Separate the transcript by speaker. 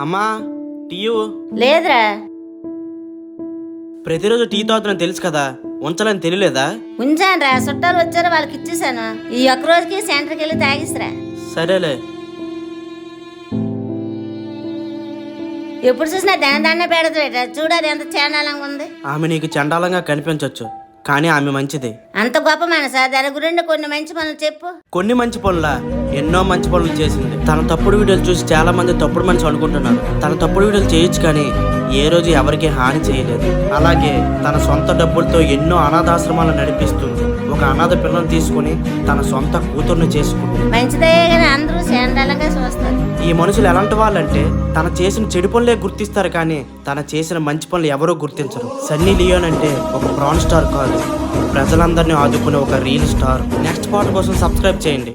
Speaker 1: అమ్మా టీయు
Speaker 2: లేదురా.
Speaker 1: ప్రతిరోజు టీ తాగుతున్నా తెలుసు కదా, ఉంచాలని తెలియలేదా?
Speaker 2: ఉంచానురా, చుట్టాలు వచ్చారు వాళ్ళకి ఇచ్చేసాను. ఈ ఒక్క రోజుకి సెంటర్కి వెళ్ళి తాగిసిరా.
Speaker 1: సరేలే.
Speaker 2: ఎప్పుడు చూసినా దాన్నే పెడతాడట. చూడాలి ఎంత చండాలంగా ఉంది.
Speaker 1: ఆమె నీకు చండాలంగా కనిపించవచ్చు, కానీ ఆమె మంచిది.
Speaker 2: అంత గొప్ప మనసా? దాని గురించి కొన్ని మంచి పనులు చెప్పు.
Speaker 1: కొన్ని మంచి పనులా? ఎన్నో మంచి పనులు చేసింది. తన తప్పుడు వీడియోలు చూసి చాలా మంది తప్పుడు మనిషి అనుకుంటున్నారు. తన తప్పుడు వీడియోలు చేయొచ్చు, కానీ ఏ రోజు ఎవరికి హాని చేయలేదు. అలాగే తన సొంత డబ్బులతో ఎన్నో అనాథాశ్రమాలు నడిపిస్తుంది. ఒక అనాథ పిల్లని తీసుకుని తన సొంత కూతుర్ని చేసుకుంది.
Speaker 2: మంచిదే, కానీ అందరూ చండాలంగా చూస్తారు.
Speaker 1: ఈ మనుషులు ఎలాంటి వాళ్ళంటే తన చేసిన చెడు పనులే గుర్తిస్తారు, కానీ తన చేసిన మంచి పనులు ఎవరూ గుర్తించరు. సన్నీ లియోన్ అంటే ఒక ప్రాన్ స్టార్ కాదు, ప్రజలందరినీ ఆదుకునే ఒక రియల్ స్టార్. నెక్స్ట్ పార్ట్ కోసం సబ్స్క్రైబ్ చేయండి.